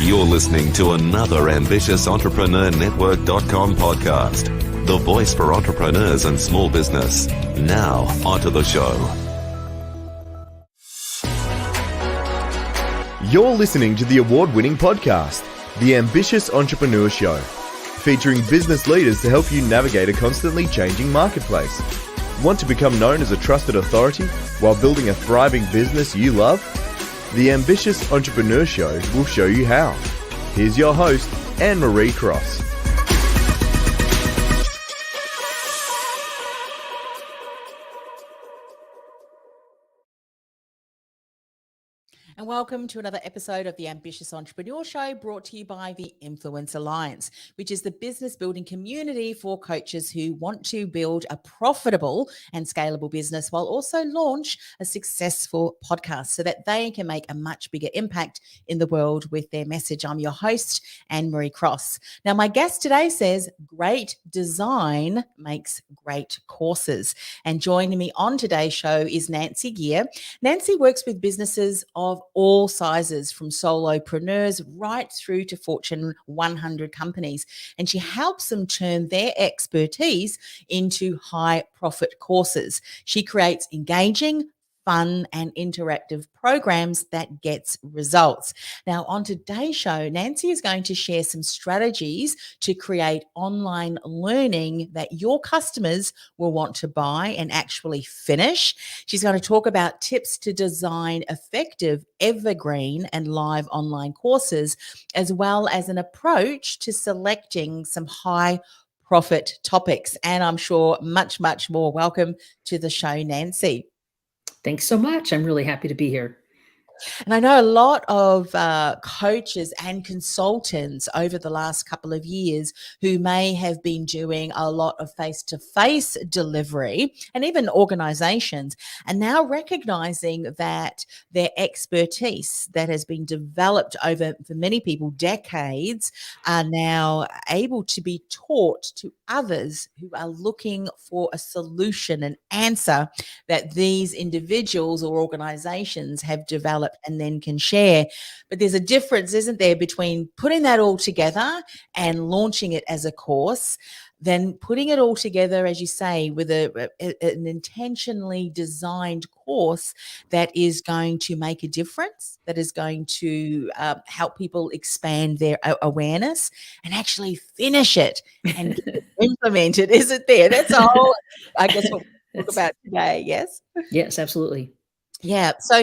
You're listening to another ambitious Entrepreneur Network.com podcast, the voice for entrepreneurs and small business. Now, onto the show. You're listening to the award-winning podcast, The Ambitious Entrepreneur Show, featuring business leaders to help you navigate a constantly changing marketplace. Want to become known as a trusted authority while building a thriving business you love? The Ambitious Entrepreneur Show will show you how. Here's your host, Anne-Marie Cross. And welcome to another episode of the Ambitious Entrepreneur Show, brought to you by the Influence Alliance, which is the business building community for coaches who want to build a profitable and scalable business while also launch a successful podcast so that they can make a much bigger impact in the world with their message. I'm your host, Anne-Marie Cross. Now, my guest today says great design makes great courses. And joining me on today's show is Nancy Giere. Nancy works with businesses of all sizes, from solopreneurs right through to Fortune 100 companies. And she helps them turn their expertise into high profit courses. She creates engaging, fun and interactive programs that gets results. Now, on today's show, Nancy is going to share some strategies to create online learning that your customers will want to buy and actually finish. She's going to talk about tips to design effective evergreen and live online courses, as well as an approach to selecting some high profit topics. And I'm sure much, much more. Welcome to the show, Nancy. Thanks so much. I'm really happy to be here. And I know a lot of coaches and consultants over the last couple of years who may have been doing a lot of face-to-face delivery, and even organizations are now recognizing that their expertise that has been developed over, for many people, decades, are now able to be taught to others who are looking for a solution, an answer that these individuals or organizations have developed and then can share. But there's a difference, isn't there, between putting that all together and launching it as a course, then putting it all together, as you say, with an intentionally designed course that is going to make a difference, that is going to help people expand their awareness and actually finish it and get it implemented, isn't there? That's all, I guess, what we'll talk about today, yes? Yes, absolutely. Yeah. So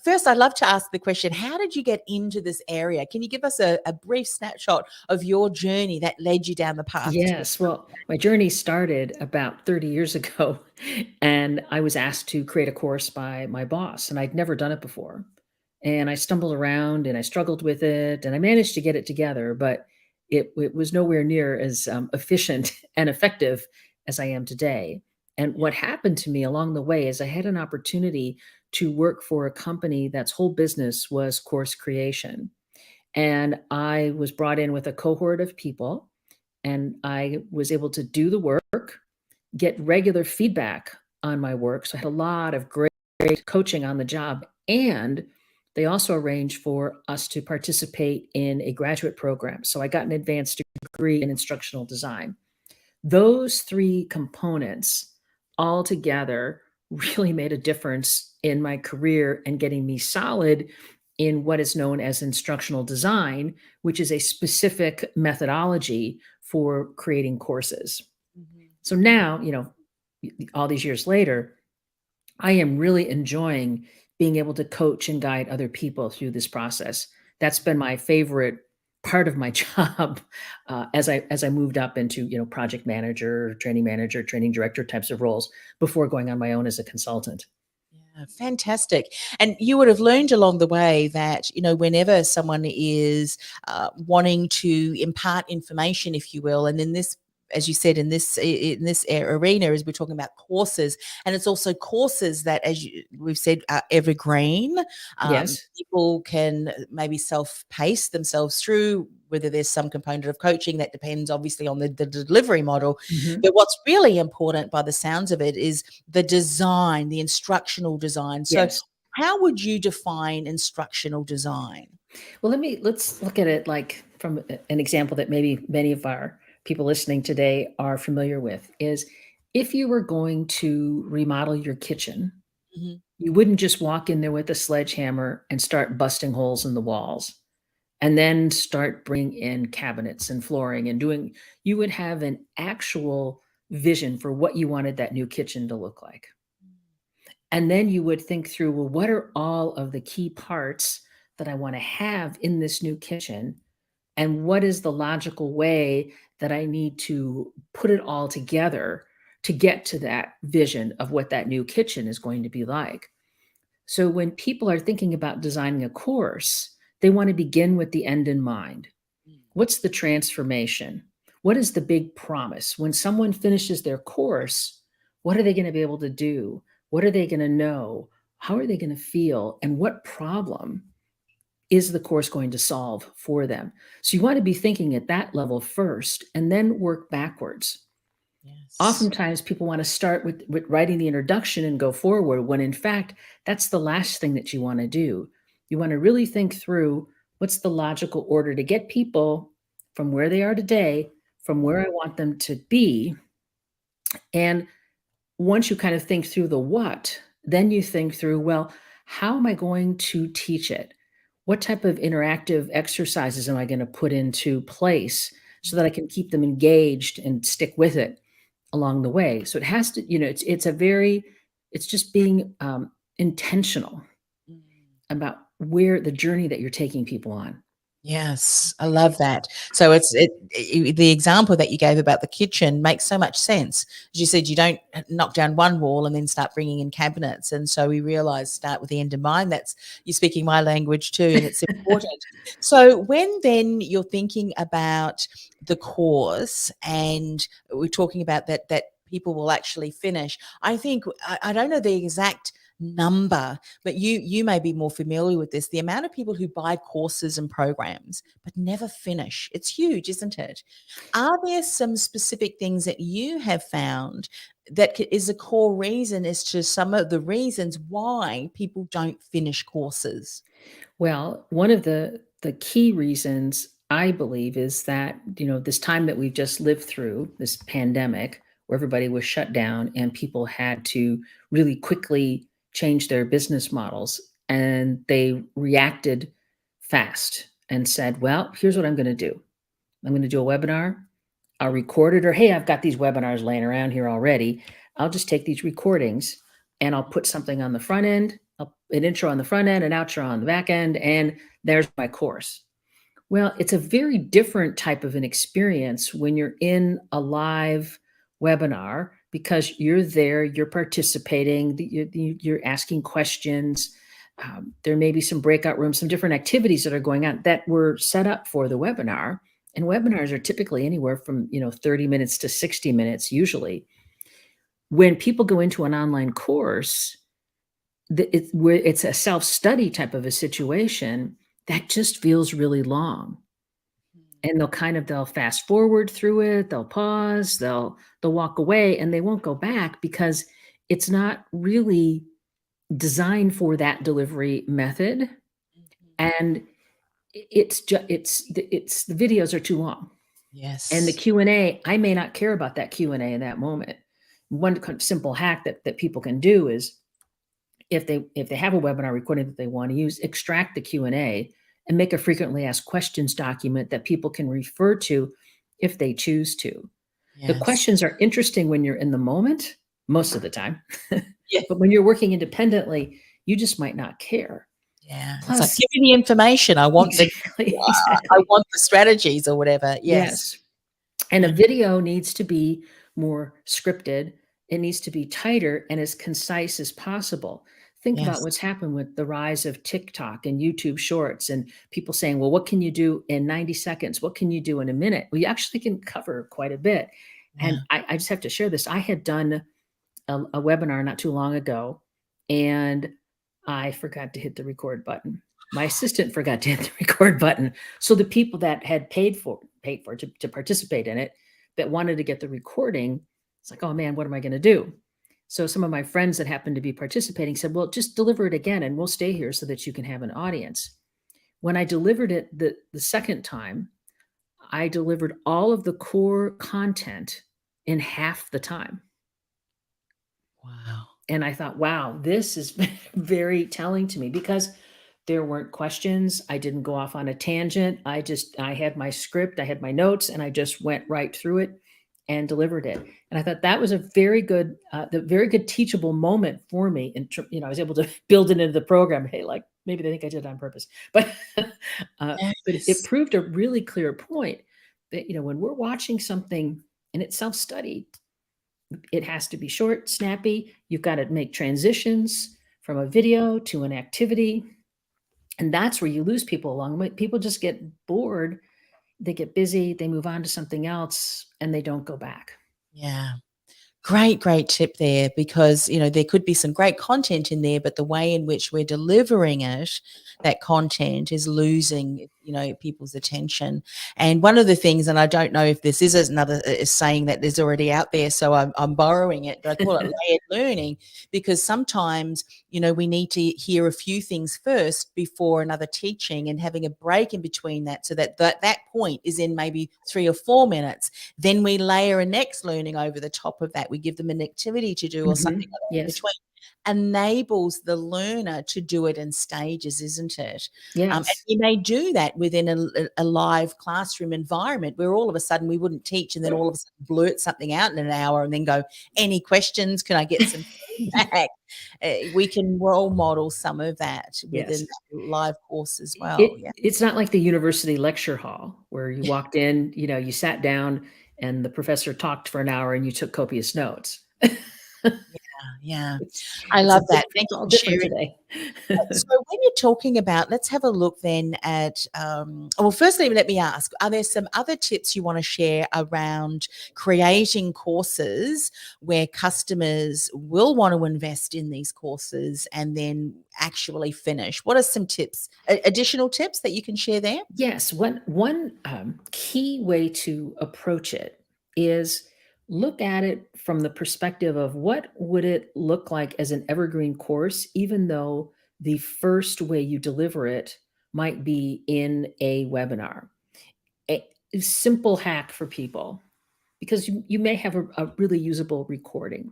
first, I'd love to ask the question, how did you get into this area? Can you give us a brief snapshot of your journey that led you down the path? Yes. Well, my journey started about 30 years ago, and I was asked to create a course by my boss, and I'd never done it before. And I stumbled around and I struggled with it, and I managed to get it together, but it was nowhere near as efficient and effective as I am today. And what happened to me along the way is I had an opportunity to work for a company that's whole business was course creation. And I was brought in with a cohort of people, and I was able to do the work, get regular feedback on my work. So I had a lot of great coaching on the job. And they also arranged for us to participate in a graduate program. So I got an advanced degree in instructional design. Those three components all together really made a difference in my career and getting me solid in what is known as instructional design, which is a specific methodology for creating courses. Mm-hmm. So now, all these years later, I am really enjoying being able to coach and guide other people through this process. That's been my favorite part of my job as I moved up into project manager, training director types of roles before going on my own as a consultant. Yeah, fantastic. And you would have learned along the way that whenever someone is wanting to impart information, if you will, and in this, as you said, in this arena, as we're talking about courses, and it's also courses that, as we've said, are evergreen. Yes. People can maybe self-pace themselves through, whether there's some component of coaching that depends obviously on the delivery model. Mm-hmm. But what's really important by the sounds of it is the design, the instructional design. So yes. How would you define instructional design? Well, let's look at it like from an example that maybe many of our people listening today are familiar with is if you were going to remodel your kitchen, Mhm. you wouldn't just walk in there with a sledgehammer and start busting holes in the walls and then start bringing in cabinets and flooring and doing, you would have an actual vision for what you wanted that new kitchen to look like. And then you would think through, well, what are all of the key parts that I want to have in this new kitchen? And what is the logical way that I need to put it all together to get to that vision of what that new kitchen is going to be like? So when people are thinking about designing a course, they want to begin with the end in mind. What's the transformation? What is the big promise? When someone finishes their course, what are they going to be able to do? What are they going to know? How are they going to feel? And what problem is the course going to solve for them? So you want to be thinking at that level first and then work backwards. Yes. Oftentimes people want to start with writing the introduction and go forward when in fact, that's the last thing that you want to do. You want to really think through what's the logical order to get people from where they are today, from where I want them to be. And once you kind of think through the what, then you think through, well, how am I going to teach it? What type of interactive exercises am I going to put into place so that I can keep them engaged and stick with it along the way? So it has to, it's just being intentional Mm. about where the journey that you're taking people on. Yes, I love that. So the example that you gave about the kitchen makes so much sense. As you said, you don't knock down one wall and then start bringing in cabinets. And so we realize start with the end in mind. That's you're speaking my language too, and it's important. So when then you're thinking about the course and we're talking about that people will actually finish, I think I don't know the exact number, but you may be more familiar with this. The amount of people who buy courses and programs but never finish, it's huge, isn't it? Are there some specific things that you have found that is a core reason as to some of the reasons why people don't finish courses? Well, one of the key reasons I believe is that, this time that we've just lived through, this pandemic, where everybody was shut down and people had to really quickly change their business models, and they reacted fast and said, "Well, here's what I'm going to do. I'm going to do a webinar. I'll record it, or hey, I've got these webinars laying around here already. I'll just take these recordings and I'll put something on the front end, an intro on the front end, an outro on the back end, and there's my course." Well, it's a very different type of an experience when you're in a live webinar because you're there, you're participating, you're asking questions. There may be some breakout rooms, some different activities that are going on that were set up for the webinar. And webinars are typically anywhere from 30 minutes to 60 minutes usually. When people go into an online course, where it's a self-study type of a situation, that just feels really long. And they'll fast forward through it, they'll pause, they'll walk away, and they won't go back because it's not really designed for that delivery method. And it's the videos are too long. And the Yes. Q&A, I may not care about that Q&A in that moment. One simple hack that people can do is if they have a webinar recording that they want to use, extract the Q&A and make a frequently asked questions document that people can refer to if they choose to. The Yes. questions are interesting when you're in the moment, most of the time. Yeah. But when you're working independently, you just might not care. Yeah. It's like, Plus, give me the information. I want exactly, I exactly. want the strategies or whatever. Yes. Yes. And a video needs to be more scripted. It needs to be tighter and as concise as possible. Think about Yes. what's happened with the rise of TikTok and YouTube Shorts and people saying, well, what can you do in 90 seconds? What can you do in a minute? Well, you actually can cover quite a bit. Yeah. And I just have to share this. I had done a webinar not too long ago, and I forgot to hit the record button. My assistant forgot to hit the record button. So the people that had paid for to participate in it, that wanted to get the recording, it's like, oh man, what am I going to do? So some of my friends that happened to be participating said, well, just deliver it again and we'll stay here so that you can have an audience. When I delivered it the second time, I delivered all of the core content in half the time. Wow. And I thought, wow, this is very telling to me, because there weren't questions. I didn't go off on a tangent. I had my script, I had my notes, and I just went right through it and delivered it. And I thought that was a very good, teachable moment for me. And, I was able to build it into the program. Hey, like maybe they think I did it on purpose, but it Yes. proved a really clear point that, when we're watching something and it's self-studied, it has to be short, snappy. You've got to make transitions from a video to an activity. And that's where you lose people along the way. People just get bored. They get busy. They move on to something else and they don't go back. Yeah. Great tip there, because, there could be some great content in there, but the way in which we're delivering it, that content is losing, people's attention. And one of the things, and I don't know if this is another saying that there's already out there, so I'm borrowing it, but I call it layered learning, because sometimes, we need to hear a few things first before another teaching, and having a break in between that, so that point is in maybe 3 or 4 minutes. Then we layer a next learning over the top of that. We give them an activity to do or something like that in Yes. between. Enables the learner to do it in stages, isn't it? And Yes. we may do that within a live classroom environment, where all of a sudden we wouldn't teach and then all of a sudden blurt something out in an hour and then go, any questions? Can I get some feedback? We can role model some of that within Yes. that live course as well. It's not like the university lecture hall where you walked in, you sat down and the professor talked for an hour and you took copious notes. Yeah. I love that. Thank It's you all for different sharing. today. So when you're talking about, let's have a look then at, well, firstly, let me ask, are there some other tips you want to share around creating courses where customers will want to invest in these courses and then actually finish? What are some tips, additional tips that you can share there? Yes, one key way to approach it is look at it from the perspective of what would it look like as an evergreen course, even though the first way you deliver it might be in a webinar. A simple hack for people, because you may have a really usable recording.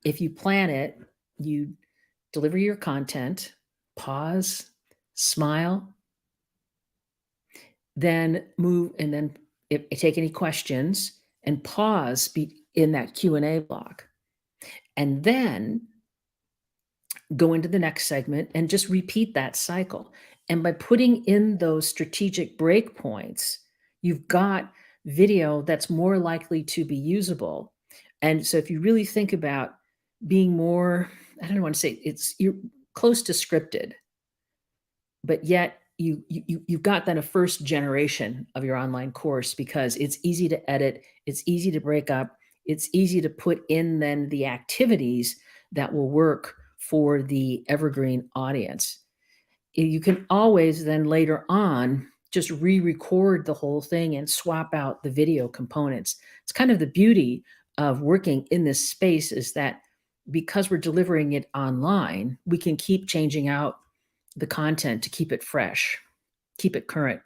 If you plan it, you deliver your content, pause, smile, then move, and then if take any questions and pause in that Q&A block, and then go into the next segment and just repeat that cycle. And by putting in those strategic breakpoints, you've got video that's more likely to be usable. And so if you really think about being more, I don't want to say you're close to scripted, but yet you've got then a first generation of your online course, because it's easy to edit, it's easy to break up, it's easy to put in then the activities that will work for the evergreen audience. You can always then later on just re-record the whole thing and swap out the video components. It's kind of the beauty of working in this space, is that because we're delivering it online, we can keep changing out the content to keep it fresh, keep it current.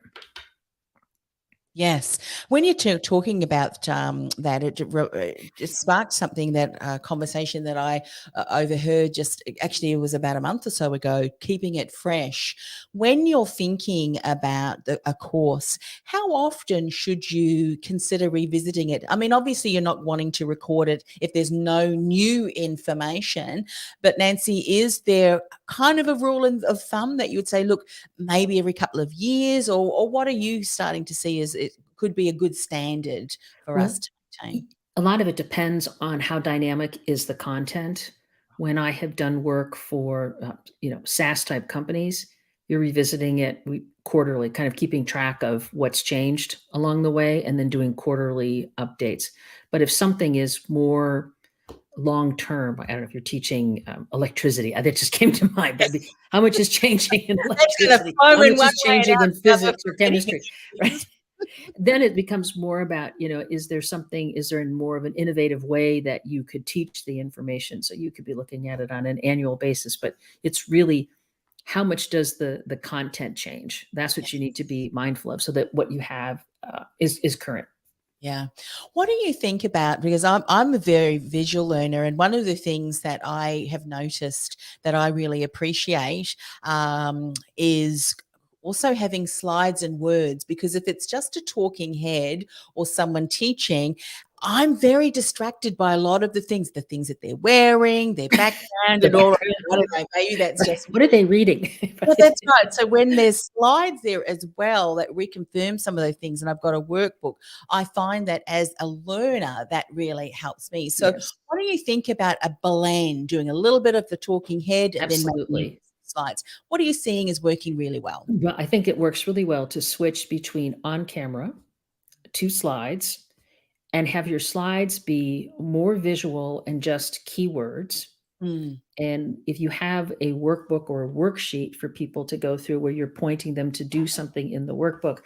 Yes. When you're talking about that, it just sparked something, that conversation that I overheard actually it was about a month or so ago, keeping it fresh. When you're thinking about a course, how often should you consider revisiting it? I mean, obviously you're not wanting to record it if there's no new information, but Nancy, is there kind of a rule of thumb that you would say, look, maybe every couple of years, or what are you starting to see as it could be a good standard for us to maintain? A lot of it depends on how dynamic is the content. When I have done work for SaaS type companies, you're revisiting it quarterly, kind of keeping track of what's changed along the way and then doing quarterly updates. But if something is more long term, I don't know if you're teaching electricity. That just came to mind. How much is changing in electricity? How much is changing in physics or chemistry? Right? Then it becomes more about, is there more of an innovative way that you could teach the information? So you could be looking at it on an annual basis, but it's really how much does the content change? That's what you need to be mindful of, so that what you have is current. Yeah. What do you think about, because I'm a very visual learner, and one of the things that I have noticed that I really appreciate is also having slides and words, because if it's just a talking head or someone teaching, I'm very distracted by a lot of the things that they're wearing, their background and all. I don't know, maybe that's just What are they reading? well, that's right. So when there's slides there as well that reconfirm some of those things, and I've got a workbook, I find that as a learner, that really helps me. So Yes, what do you think about a blend, doing a little bit of the talking head and then maybe absolutely. slides? What are you seeing is working really well? Well, I think it works really well to switch between on camera to slides, and have your slides be more visual and just keywords. Mm, And if you have a workbook or a worksheet for people to go through where you're pointing them to do something in the workbook,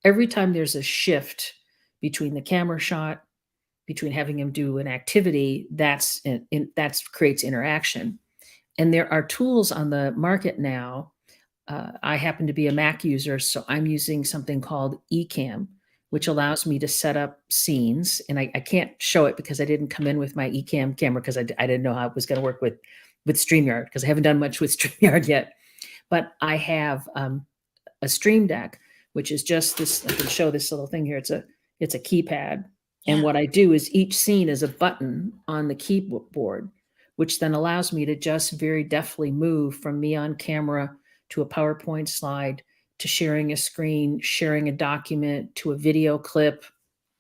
every time there's a shift between the camera shot, between having them do an activity, that creates interaction. And there are tools on the market now. I happen to be a Mac user, so I'm using something called Ecamm, which allows me to set up scenes. And I can't show it because I didn't come in with my Ecamm camera, because I didn't know how it was going to work with StreamYard, because I haven't done much with StreamYard yet. But I have a Stream Deck, which is just this. I can show this little thing here. It's a keypad. And yeah. what I do is each scene is a button on the keyboard, which then allows me to just very deftly move from me on camera to a PowerPoint slide, to sharing a screen, sharing a document, to a video clip,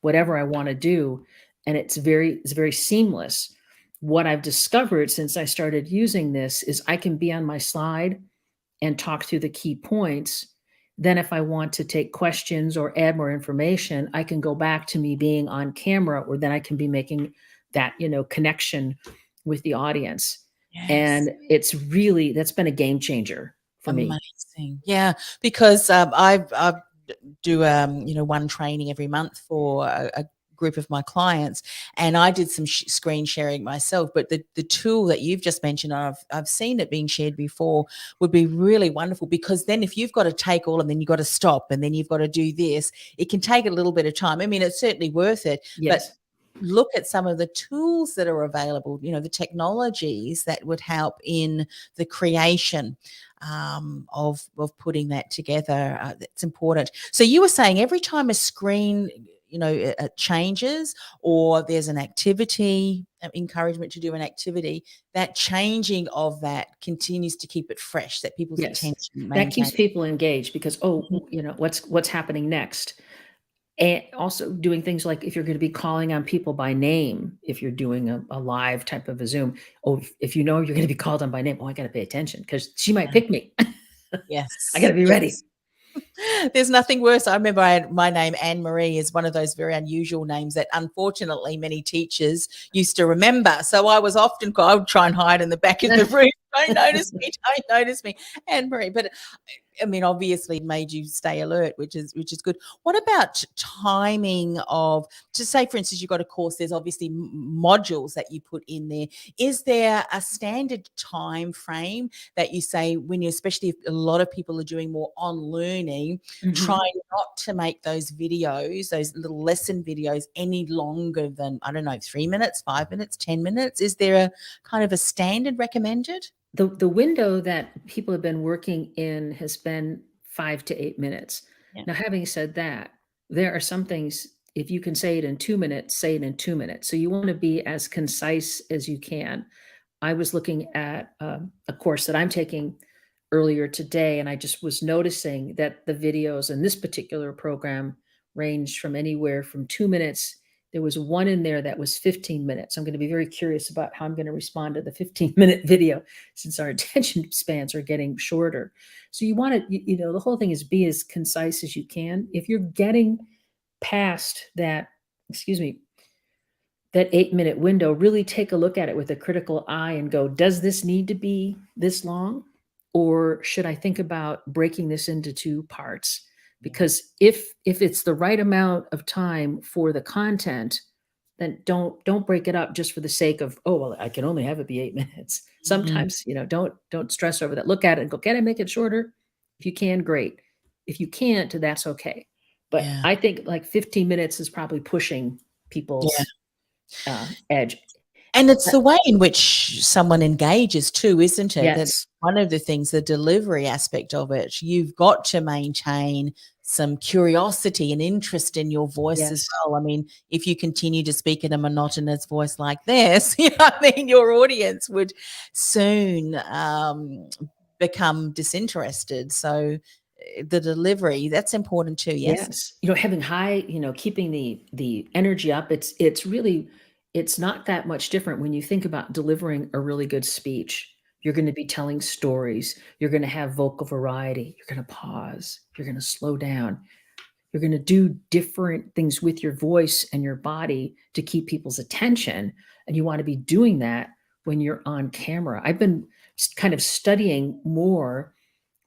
whatever I want to do. And it's very seamless. What I've discovered since I started using this is I can be on my slide and talk through the key points. Then if I want to take questions or add more information, I can go back to me being on camera, or then I can be making that, connection with the audience. Yes. And that's been a game changer for me. Amazing. Yeah, because I do one training every month for a group of my clients, and I did some screen sharing myself. But the tool that you've just mentioned, I've seen it being shared before, would be really wonderful, because then if you've got to take all and then you've got to stop and then you've got to do this, it can take a little bit of time. I mean, it's certainly worth it, Yes. but look at some of the tools that are available, the technologies that would help in the creation of putting that together. That's important. So you were saying every time a screen, it changes, or there's an activity, encouragement to do an activity, that changing of that continues to keep it fresh, that people's Yes. attention That keeps maintains. people engaged, because, Mhm. what's happening next? And also doing things like, if you're going to be calling on people by name, if you're doing a live type of a Zoom, or if you're going to be called on by name, I got to pay attention because she might pick me. I got Yes. to be ready. Yes. There's nothing worse. I remember my name, Anne Marie, is one of those very unusual names that unfortunately many teachers used to remember. So I would try and hide in the back of the room. Don't notice me, Anne Marie. But I mean, obviously it made you stay alert, which is good. What about timing of, to say, for instance, you've got a course, there's obviously modules that you put in there. Is there a standard time frame that you say, especially if a lot of people are doing more on learning, try not to make those videos, those little lesson videos, any longer than, I don't know, 3 minutes, 5 minutes, 10 minutes? Is there a kind of a standard recommended? The window that people have been working in has been 5 to 8 minutes. Yeah. Now, having said that, there are some things, if you can say it in 2 minutes, say it in 2 minutes. So you want to be as concise as you can. I was looking at a course that I'm taking earlier today, and I just was noticing that the videos in this particular program ranged from anywhere from 2 minutes. There was one in there that was 15 minutes. I'm going to be very curious about how I'm going to respond to the 15-minute video, since our attention spans are getting shorter. So you want to, the whole thing is be as concise as you can. If you're getting past that, that 8-minute window, really take a look at it with a critical eye and go, does this need to be this long? Or should I think about breaking this into 2 parts? because if it's the right amount of time for the content, then don't break it up just for the sake of, oh, well, I can only have it be 8 minutes. Sometimes, don't stress over that. Look at it and go, can I make it shorter? If you can, great. If you can't, that's okay. But Yeah. I think like 15 minutes is probably pushing people's edge. And it's the way in which someone engages too, isn't it? That's Yes. one of the things, the delivery aspect of it. You've got to maintain some curiosity and interest in your voice as Yes. well. I mean, if you continue to speak in a monotonous voice like this, I mean, your audience would soon become disinterested. So the delivery, that's important too, yes? Yes. Having high, keeping the energy up, it's not that much different when you think about delivering a really good speech. You're going to be telling stories. You're going to have vocal variety. You're going to pause. You're going to slow down. You're going to do different things with your voice and your body to keep people's attention. And you want to be doing that when you're on camera. I've been kind of studying more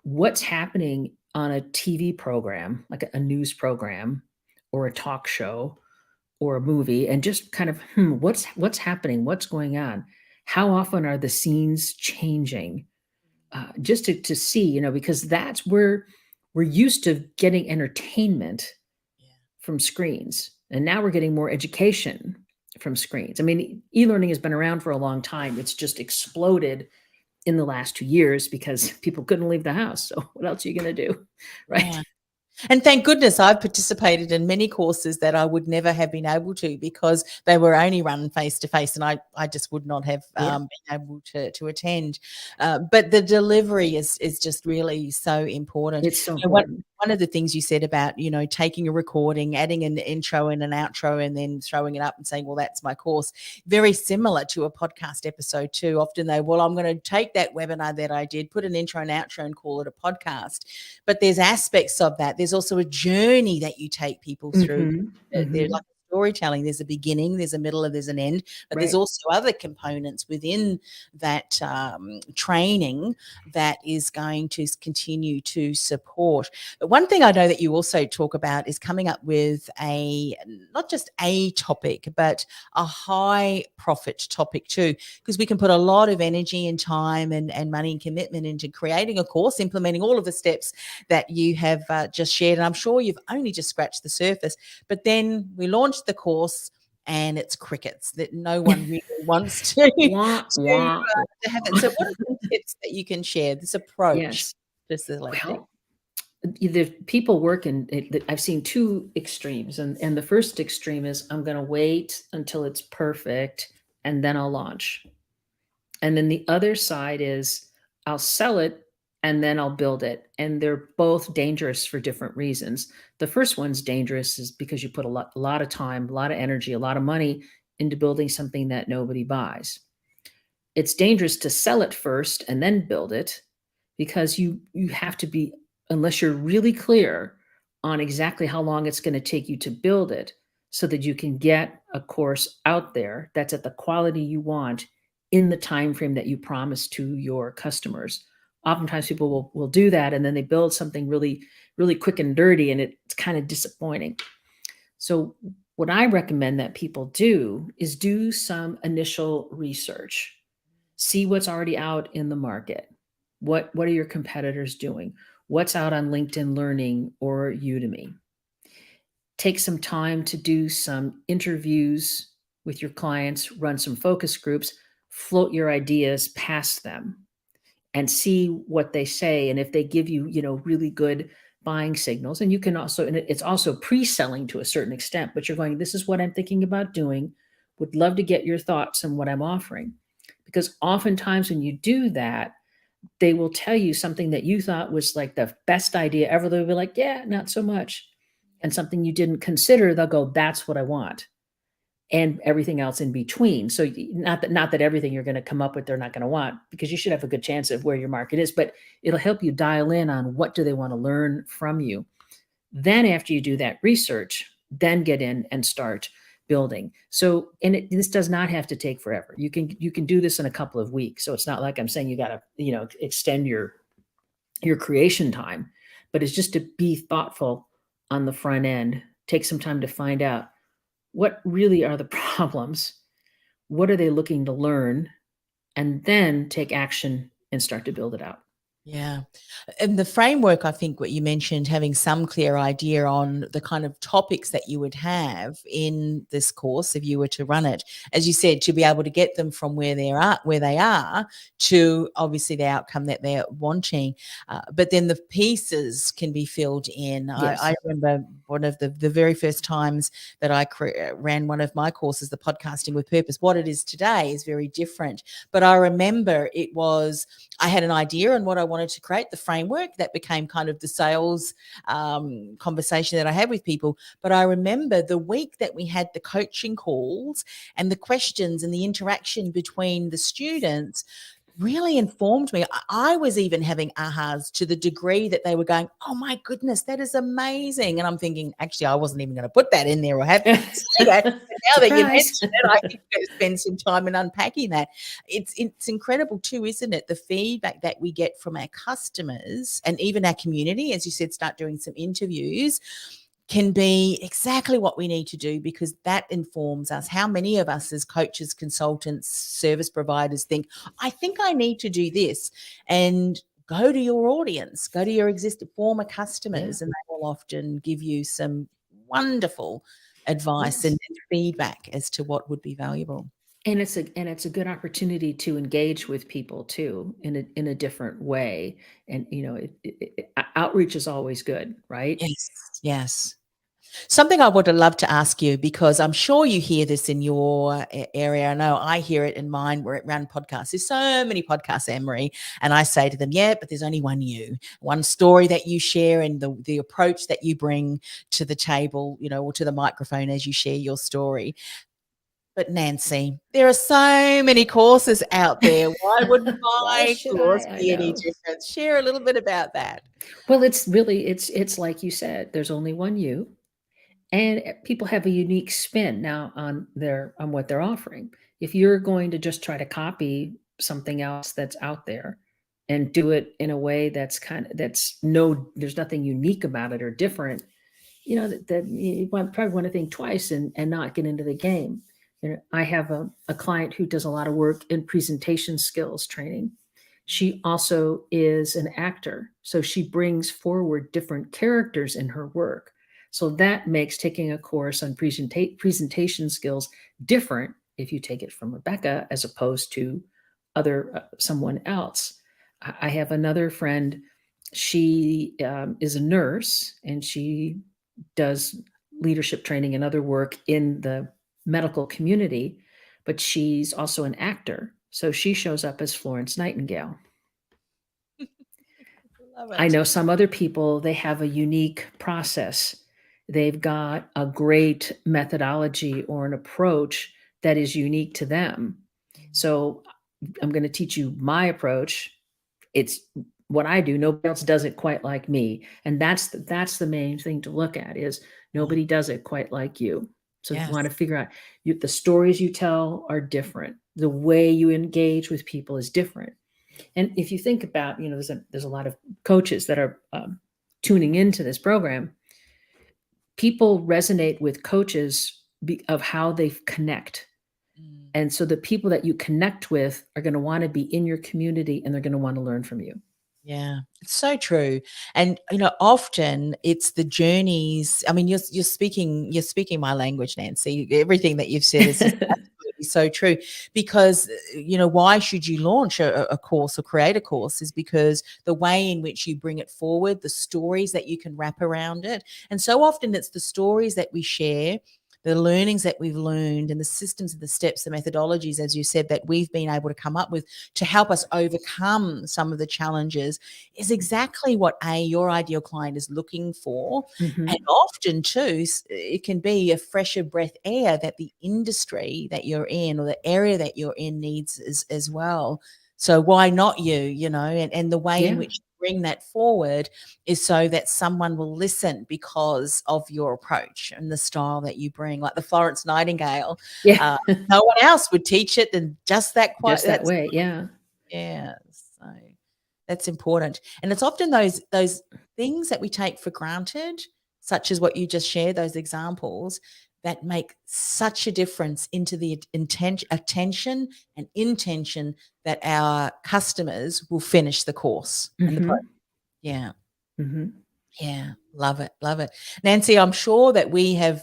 what's happening on a TV program, like a news program or a talk show or a movie, and just kind of, what's happening? What's going on? How often are the scenes changing? Just to see, because that's where we're used to getting entertainment from screens. And now we're getting more education from screens. I mean, e-learning has been around for a long time. It's just exploded in the last 2 years because people couldn't leave the house. So what else are you going to do? Right. Yeah. And thank goodness I've participated in many courses that I would never have been able to because they were only run face to face, and I just would not have been able to attend. But the delivery is just really so important. It's so important. One of the things you said about, taking a recording, adding an intro and an outro, and then throwing it up and saying, well, that's my course. Very similar to a podcast episode too. Often I'm going to take that webinar that I did, put an intro and outro and call it a podcast. But there's aspects of that. There's also a journey that you take people through. They're like storytelling. There's a beginning, there's a middle, and there's an end. But there's also other components within that training that is going to continue to support. But one thing I know that you also talk about is coming up with not just a topic, but a high profit topic too, because we can put a lot of energy and time and money and commitment into creating a course, implementing all of the steps that you have just shared. And I'm sure you've only just scratched the surface, but then we launched the course and it's crickets, that no one really wants to have it. So what are some tips that you can share, this approach to selecting? Well, the people work I've seen two extremes, and the first extreme is I'm going to wait until it's perfect and then I'll launch. And then the other side is I'll sell it and then I'll build it. And they're both dangerous for different reasons. The first one's dangerous is because you put a lot of time, a lot of energy, a lot of money into building something that nobody buys. It's dangerous to sell it first and then build it, because you have to be, unless you're really clear on exactly how long it's going to take you to build it, so that you can get a course out there that's at the quality you want in the time frame that you promise to your customers. Oftentimes people will do that, and then they build something really, really quick and dirty, and it's kind of disappointing. So what I recommend that people do is do some initial research. See what's already out in the market. What are your competitors doing? What's out on LinkedIn Learning or Udemy? Take some time to do some interviews with your clients, run some focus groups, float your ideas past them, and see what they say. And if they give you, really good buying signals, and you can also, and it's also pre-selling to a certain extent, but you're going, this is what I'm thinking about doing. Would love to get your thoughts on what I'm offering. Because oftentimes when you do that, they will tell you something that you thought was like the best idea ever. They'll be like, yeah, not so much. And something you didn't consider, they'll go, that's what I want. And everything else in between. So not that everything you're going to come up with they're not going to want, because you should have a good chance of where your market is, but it'll help you dial in on what do they want to learn from you. Then after you do that research, then get in and start building. So, and this does not have to take forever. You can do this in a couple of weeks. So it's not like I'm saying you got to, extend your creation time, but it's just to be thoughtful on the front end. Take some time to find out what really are the problems, what are they looking to learn, and then take action and start to build it out. Yeah. And the framework, I think what you mentioned, having some clear idea on the kind of topics that you would have in this course if you were to run it, as you said, to be able to get them from where they are to obviously the outcome that they're wanting. But then the pieces can be filled in. Yes. I remember one of the very first times that I ran one of my courses, the Podcasting with Purpose. What it is today is very different. But I remember I had an idea on what I wanted to create, the framework that became kind of the sales conversation that I had with people. But I remember the week that we had the coaching calls and the questions and the interaction between the students really informed me. I was even having ahas to the degree that they were going, oh my goodness, that is amazing. And I'm thinking, actually, I wasn't even going to put that in there or have to say that. But now that you mentioned it, I think we're going to spend some time in unpacking that. It's incredible too, isn't it? The feedback that we get from our customers and even our community, as you said, start doing some interviews, can be exactly what we need to do, because that informs us. How many of us as coaches, consultants, service providers think, I think I need to do this, and go to your audience, go to your existing former customers, and they will often give you some wonderful advice and feedback as to what would be valuable. And it's a good opportunity to engage with people too in a different way. And outreach is always good, right? Yes. Something I would love to ask you, because I'm sure you hear this in your area. I know I hear it in mine. We're at Run Podcasts. There's so many podcasts, Emery, and I say to them, yeah, but there's only one you, one story that you share, and the approach that you bring to the table, or to the microphone as you share your story. But Nancy, there are so many courses out there. Why wouldn't my course be any different? Share a little bit about that. Well, it's like you said, there's only one you. And people have a unique spin now on what they're offering. If you're going to just try to copy something else that's out there and do it in a way that's there's nothing unique about it or different, that you probably want to think twice and not get into the game. I have a client who does a lot of work in presentation skills training. She also is an actor, so she brings forward different characters in her work. So that makes taking a course on presentation skills different if you take it from Rebecca as opposed to someone else. I have another friend. She is a nurse, and she does leadership training and other work in the medical community, but she's also an actor. So she shows up as Florence Nightingale. I know some other people, they have a unique process. They've got a great methodology or an approach that is unique to them. So I'm going to teach you my approach. It's what I do. Nobody else does it quite like me. And that's the main thing to look at, is nobody does it quite like you. So you want to figure out the stories you tell are different. The way you engage with people is different. And if you think about, there's a lot of coaches that are tuning into this program. People resonate with coaches of how they connect. And so the people that you connect with are going to want to be in your community, and they're going to want to learn from you. Yeah, it's so true. And often it's the journeys. I mean, you're speaking my language, Nancy. Everything that you've said is absolutely so true. Because why should you launch a course or create a course, is because the way in which you bring it forward, the stories that you can wrap around it. And so often it's the stories that we share, the learnings that we've learned, and the systems and the steps, the methodologies, as you said, that we've been able to come up with to help us overcome some of the challenges, is exactly what your ideal client is looking for. And often too, it can be a fresher breath air that the industry that you're in or the area that you're in needs as well. So why not you, and the way in which you bring that forward is so that someone will listen because of your approach and the style that you bring, like the Florence Nightingale. No one else would teach it than just that way. Yeah. So that's important. And it's often those things that we take for granted, such as what you just shared, those examples, that make such a difference into the attention and intention that our customers will finish the course and the program. Yeah. Yeah, love it, love it. Nancy, I'm sure that we have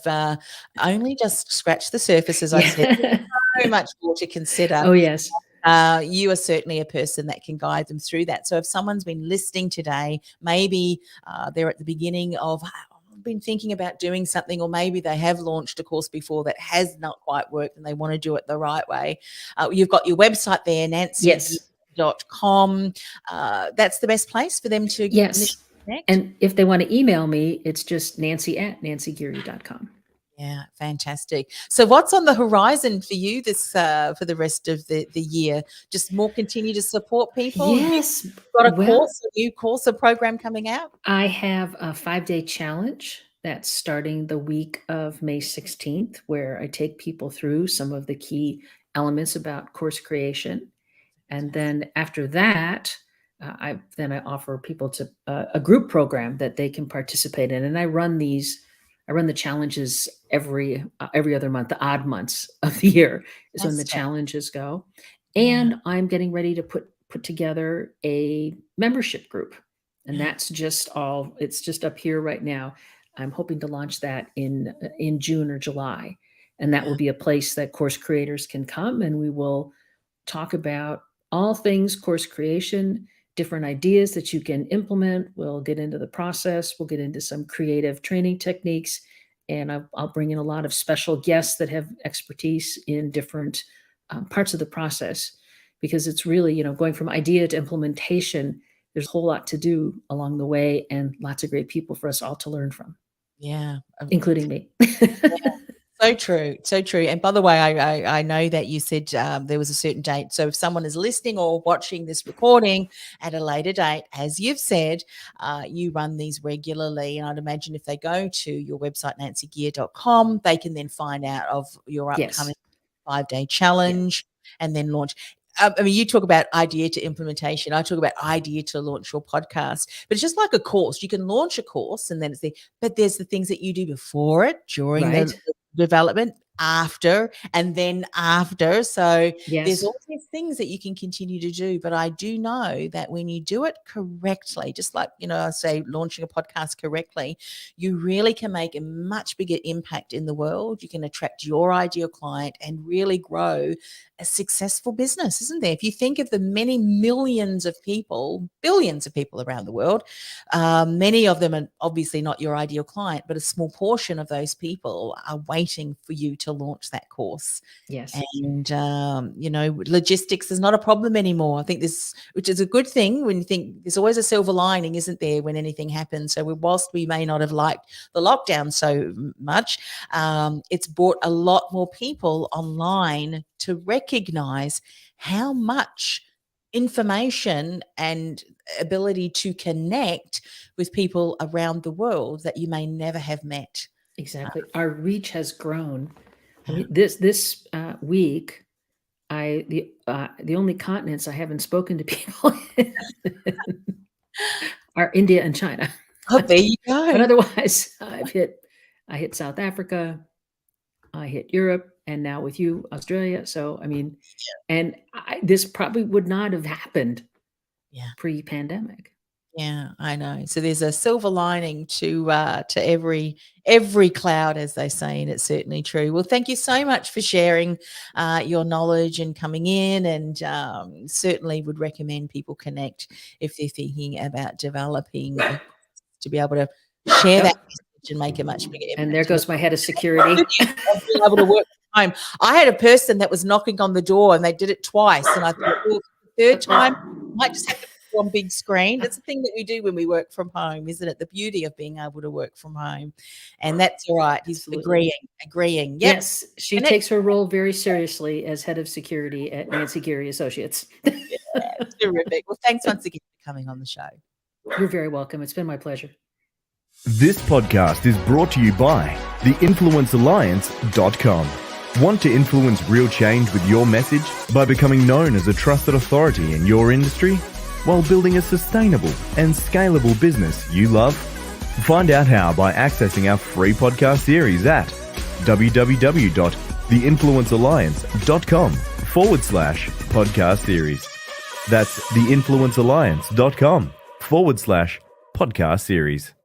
only just scratched the surface, as I said. There's so much more to consider. Oh, yes. You are certainly a person that can guide them through that. So if someone's been listening today, maybe they're at the beginning of, I've been thinking about doing something, or maybe they have launched a course before that has not quite worked and they want to do it the right way. You've got your website there, nancy.com. That's the best place for them to Yes. connect. And if they want to email me, it's just nancy@nancygiere.com. Yeah, fantastic. So what's on the horizon for you this for the rest of the year? Just more continue to support people? Yes. You've got a Well, new course, a program coming out? I have a 5-day challenge that's starting the week of May 16th, where I take people through some of the key elements about course creation. And then after that, I offer people to a group program that they can participate in. And I run the challenges every other month. The odd months of the year is when the challenges go. And I'm getting ready to put together a membership group. And that's just it's just up here right now. I'm hoping to launch that in June or July. And that will be a place that course creators can come, and we will talk about all things course creation, different ideas that you can implement. We'll get into the process. We'll get into some creative training techniques, and I'll bring in a lot of special guests that have expertise in different parts of the process, because it's really, going from idea to implementation. There's a whole lot to do along the way, and lots of great people for us all to learn from. Yeah. Including me. So true. So true. And by the way, I know that you said there was a certain date. So if someone is listening or watching this recording at a later date, as you've said, you run these regularly. And I'd imagine if they go to your website, nancygiere.com, they can then find out of your upcoming 5-day challenge and then launch. I mean, you talk about idea to implementation. I talk about idea to launch your podcast. But it's just like a course. You can launch a course, and then but there's the things that you do before it, during the development, after, and then after. So there's all these things that you can continue to do. But I do know that when you do it correctly, just like, I say, launching a podcast correctly, you really can make a much bigger impact in the world. You can attract your ideal client and really grow a successful business, isn't there? If you think of the many millions of people, billions of people around the world, many of them are obviously not your ideal client, but a small portion of those people are waiting for you to launch that course. Yes. And, logistics is not a problem anymore. I think which is a good thing when you think there's always a silver lining, isn't there, when anything happens. So whilst we may not have liked the lockdown so much, it's brought a lot more people online to recognize how much information and ability to connect with people around the world that you may never have met. Exactly. Our reach has grown. I mean, this week, the only continents I haven't spoken to people in are India and China. Oh, there you go. But otherwise, I hit South Africa, I hit Europe, and now with you, Australia. So, I mean, and this probably would not have happened pre-pandemic. Yeah, I know. So there's a silver lining to every cloud, as they say, and it's certainly true. Well, thank you so much for sharing your knowledge and coming in, and certainly would recommend people connect if they're thinking about developing to be able to share that message and make a much bigger impact. And there goes my head of security. Of being able to work from home. I had a person that was knocking on the door, and they did it twice, and I thought, well, the third time, I might just have to on big screen. It's the thing that we do when we work from home, isn't it? The beauty of being able to work from home. And that's all right. He's agreeing. Yep. Yes, she takes her role very seriously as head of security at Nancy Giere Associates. Terrific. Well, thanks once again for coming on the show. You're very welcome. It's been my pleasure. This podcast is brought to you by theinfluencealliance.com. Want to influence real change with your message by becoming known as a trusted authority in your industry? while building a sustainable and scalable business you love? Find out how by accessing our free podcast series at www.theinfluencealliance.com/podcast series. That's theinfluencealliance.com/podcast series.